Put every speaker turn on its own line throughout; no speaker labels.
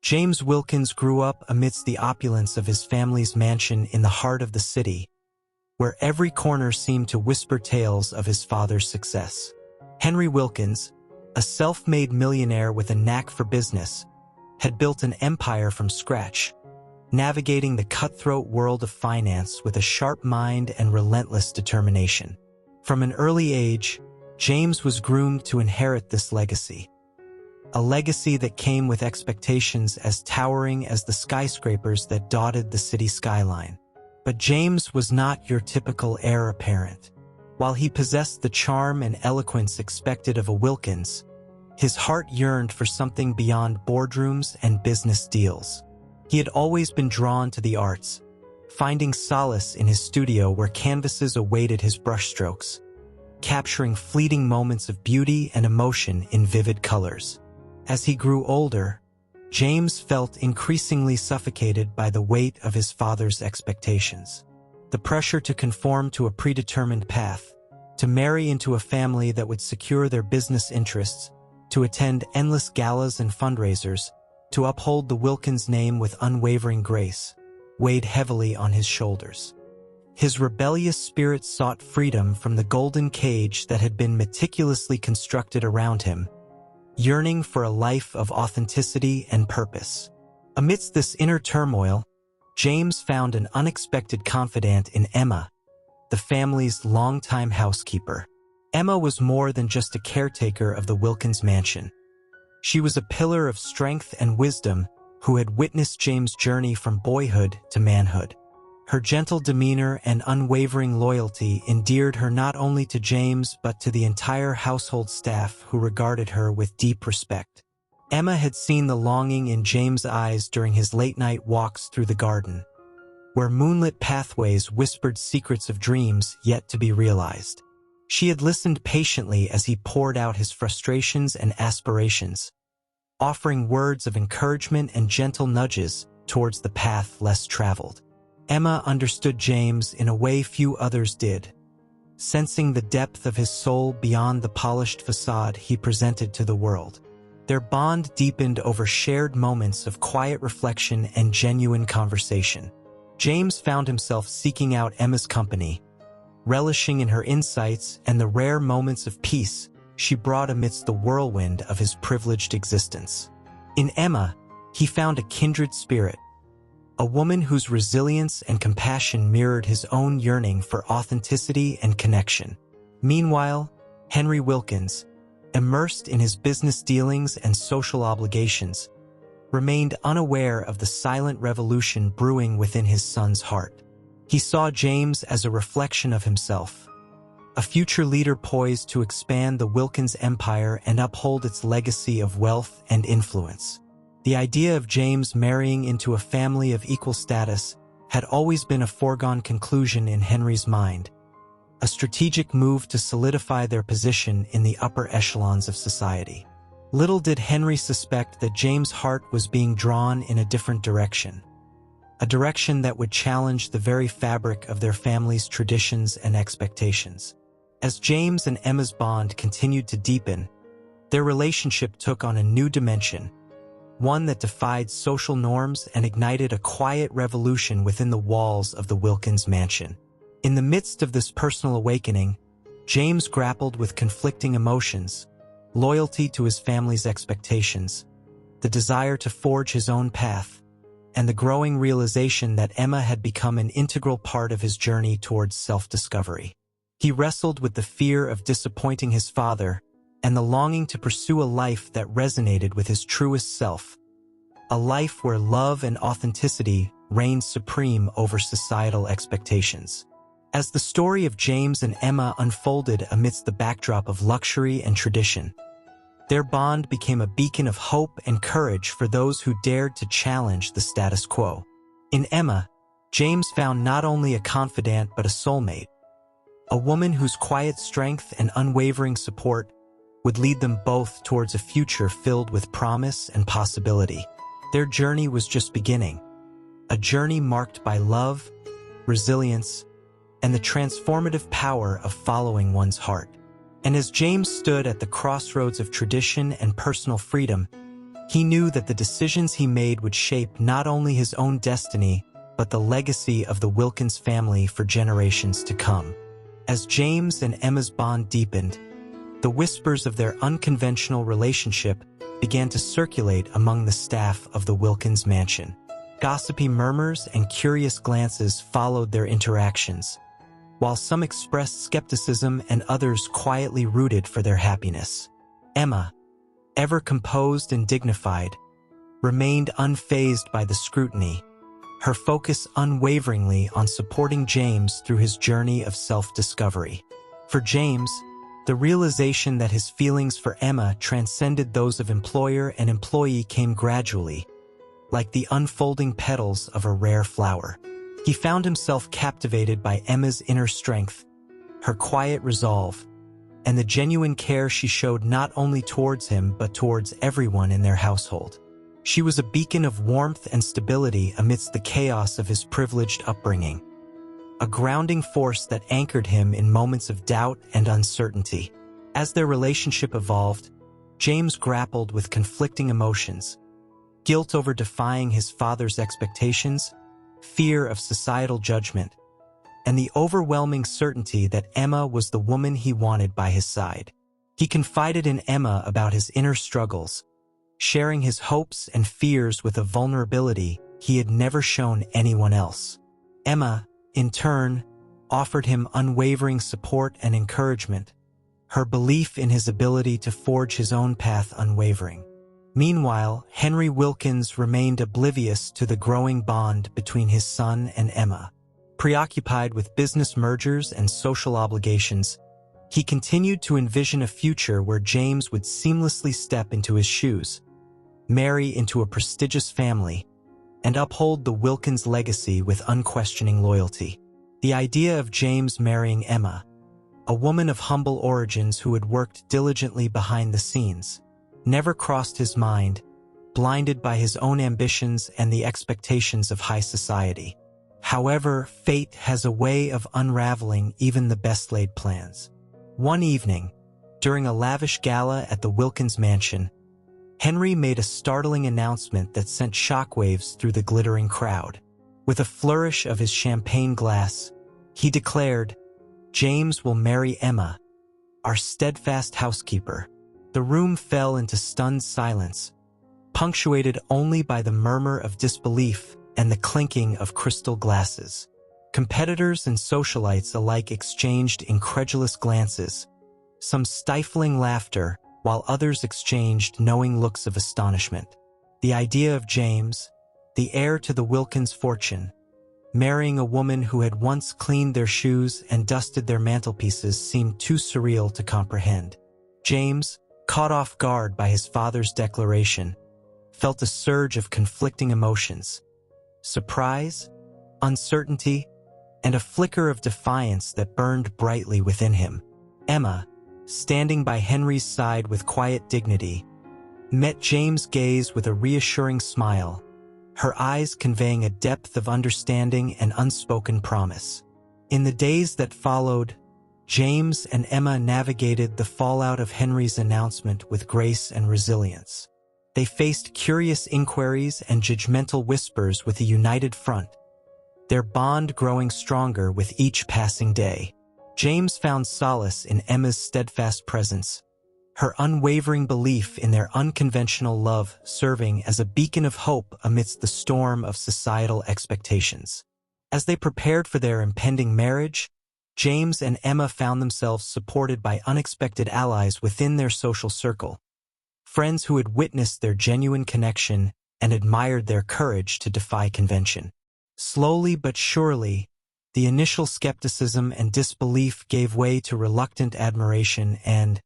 James Wilkins grew up amidst the opulence of his family's mansion in the heart of the city, where every corner seemed to whisper tales of his father's success. Henry Wilkins, a self-made millionaire with a knack for business, had built an empire from scratch, navigating the cutthroat world of finance with a sharp mind and relentless determination. From an early age, James was groomed to inherit this legacy. A legacy that came with expectations as towering as the skyscrapers that dotted the city skyline. But James was not your typical heir apparent. While he possessed the charm and eloquence expected of a Wilkins, his heart yearned for something beyond boardrooms and business deals. He had always been drawn to the arts, finding solace in his studio where canvases awaited his brushstrokes, capturing fleeting moments of beauty and emotion in vivid colors. As he grew older, James felt increasingly suffocated by the weight of his father's expectations. The pressure to conform to a predetermined path, to marry into a family that would secure their business interests, to attend endless galas and fundraisers, to uphold the Wilkins name with unwavering grace, weighed heavily on his shoulders. His rebellious spirit sought freedom from the golden cage that had been meticulously constructed around him, yearning for a life of authenticity and purpose. Amidst this inner turmoil, James found an unexpected confidant in Emma, the family's longtime housekeeper. Emma was more than just a caretaker of the Wilkins mansion. She was a pillar of strength and wisdom who had witnessed James' journey from boyhood to manhood. Her gentle demeanor and unwavering loyalty endeared her not only to James but to the entire household staff who regarded her with deep respect. Emma had seen the longing in James' eyes during his late-night walks through the garden, where moonlit pathways whispered secrets of dreams yet to be realized. She had listened patiently as he poured out his frustrations and aspirations, offering words of encouragement and gentle nudges towards the path less traveled. Emma understood James in a way few others did, sensing the depth of his soul beyond the polished facade he presented to the world. Their bond deepened over shared moments of quiet reflection and genuine conversation. James found himself seeking out Emma's company, relishing in her insights and the rare moments of peace she brought amidst the whirlwind of his privileged existence. In Emma, he found a kindred spirit, a woman whose resilience and compassion mirrored his own yearning for authenticity and connection. Meanwhile, Henry Wilkins, immersed in his business dealings and social obligations, remained unaware of the silent revolution brewing within his son's heart. He saw James as a reflection of himself, a future leader poised to expand the Wilkins empire and uphold its legacy of wealth and influence. The idea of James marrying into a family of equal status had always been a foregone conclusion in Henry's mind, a strategic move to solidify their position in the upper echelons of society. Little did Henry suspect that James' heart was being drawn in a different direction, a direction that would challenge the very fabric of their family's traditions and expectations. As James and Emma's bond continued to deepen, their relationship took on a new dimension, one that defied social norms and ignited a quiet revolution within the walls of the Wilkins mansion. In the midst of this personal awakening, James grappled with conflicting emotions, loyalty to his family's expectations, the desire to forge his own path, and the growing realization that Emma had become an integral part of his journey towards self-discovery. He wrestled with the fear of disappointing his father and the longing to pursue a life that resonated with his truest self, a life where love and authenticity reigned supreme over societal expectations. As the story of James and Emma unfolded amidst the backdrop of luxury and tradition, their bond became a beacon of hope and courage for those who dared to challenge the status quo. In Emma, James found not only a confidant but a soulmate, a woman whose quiet strength and unwavering support would lead them both towards a future filled with promise and possibility. Their journey was just beginning, a journey marked by love, resilience, and the transformative power of following one's heart. And as James stood at the crossroads of tradition and personal freedom, He knew that the decisions he made would shape not only his own destiny, but the legacy of the Wilkins family for generations to come. As James and Emma's bond deepened, the whispers of their unconventional relationship began to circulate among the staff of the Wilkins mansion. Gossipy murmurs and curious glances followed their interactions, while some expressed skepticism and others quietly rooted for their happiness. Emma, ever composed and dignified, remained unfazed by the scrutiny, her focus unwaveringly on supporting James through his journey of self-discovery. For James, the realization that his feelings for Emma transcended those of employer and employee came gradually, like the unfolding petals of a rare flower. He found himself captivated by Emma's inner strength, her quiet resolve, and the genuine care she showed not only towards him but towards everyone in their household. She was a beacon of warmth and stability amidst the chaos of his privileged upbringing, a grounding force that anchored him in moments of doubt and uncertainty. As their relationship evolved, James grappled with conflicting emotions: guilt over defying his father's expectations, fear of societal judgment, and the overwhelming certainty that Emma was the woman he wanted by his side. He confided in Emma about his inner struggles, sharing his hopes and fears with a vulnerability he had never shown anyone else. Emma, in turn, offered him unwavering support and encouragement, her belief in his ability to forge his own path unwavering. Meanwhile, Henry Wilkins remained oblivious to the growing bond between his son and Emma. Preoccupied with business mergers and social obligations, he continued to envision a future where James would seamlessly step into his shoes, marry into a prestigious family, and uphold the Wilkins legacy with unquestioning loyalty. The idea of James marrying Emma, a woman of humble origins who had worked diligently behind the scenes, never crossed his mind, blinded by his own ambitions and the expectations of high society. However, fate has a way of unraveling even the best-laid plans. One evening, during a lavish gala at the Wilkins mansion, Henry made a startling announcement that sent shockwaves through the glittering crowd. With a flourish of his champagne glass, he declared, "James will marry Emma, our steadfast housekeeper." The room fell into stunned silence, punctuated only by the murmur of disbelief and the clinking of crystal glasses. Competitors and socialites alike exchanged incredulous glances, some stifling laughter, while others exchanged knowing looks of astonishment. The idea of James, the heir to the Wilkins fortune, marrying a woman who had once cleaned their shoes and dusted their mantelpieces seemed too surreal to comprehend. James, caught off guard by his father's declaration, felt a surge of conflicting emotions: surprise, uncertainty, and a flicker of defiance that burned brightly within him. Emma, standing by Henry's side with quiet dignity, met James' gaze with a reassuring smile, her eyes conveying a depth of understanding and unspoken promise. In the days that followed, James and Emma navigated the fallout of Henry's announcement with grace and resilience. They faced curious inquiries and judgmental whispers with a united front, their bond growing stronger with each passing day. James found solace in Emma's steadfast presence, her unwavering belief in their unconventional love serving as a beacon of hope amidst the storm of societal expectations. As they prepared for their impending marriage, James and Emma found themselves supported by unexpected allies within their social circle, friends who had witnessed their genuine connection and admired their courage to defy convention. Slowly but surely, the initial skepticism and disbelief gave way to reluctant admiration and,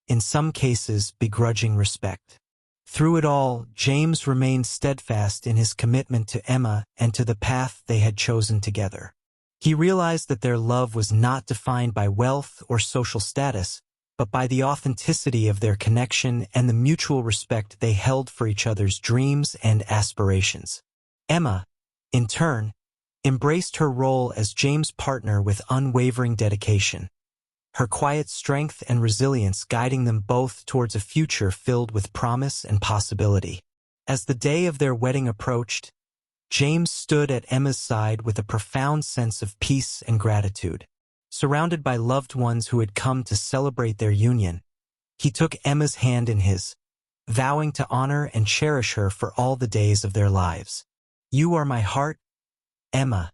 in some cases, begrudging respect. Through it all, James remained steadfast in his commitment to Emma and to the path they had chosen together. He realized that their love was not defined by wealth or social status, but by the authenticity of their connection and the mutual respect they held for each other's dreams and aspirations. Emma, in turn, embraced her role as James' partner with unwavering dedication, her quiet strength and resilience guiding them both towards a future filled with promise and possibility. As the day of their wedding approached, James stood at Emma's side with a profound sense of peace and gratitude. Surrounded by loved ones who had come to celebrate their union, he took Emma's hand in his, vowing to honor and cherish her for all the days of their lives. "You are my heart, Emma,"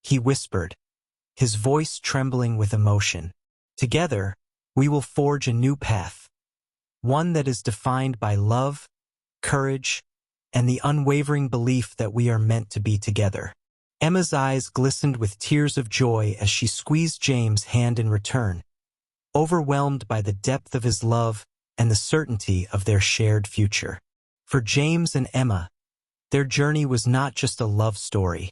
he whispered, his voice trembling with emotion. "Together, we will forge a new path, one that is defined by love, courage, and the unwavering belief that we are meant to be together." Emma's eyes glistened with tears of joy as she squeezed James' hand in return, overwhelmed by the depth of his love and the certainty of their shared future. For James and Emma, their journey was not just a love story.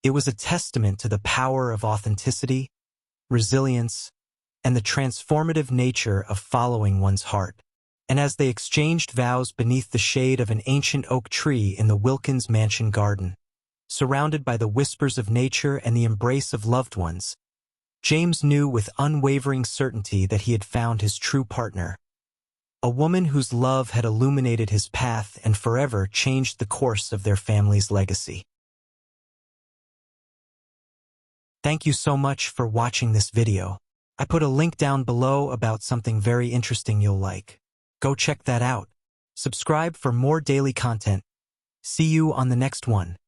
It was a testament to the power of authenticity, resilience, and the transformative nature of following one's heart. And as they exchanged vows beneath the shade of an ancient oak tree in the Wilkins mansion garden, surrounded by the whispers of nature and the embrace of loved ones, James knew with unwavering certainty that he had found his true partner, a woman whose love had illuminated his path and forever changed the course of their family's legacy. Thank you so much for watching this video. I put a link down below about something very interesting you'll like. Go check that out. Subscribe for more daily content. See you on the next one.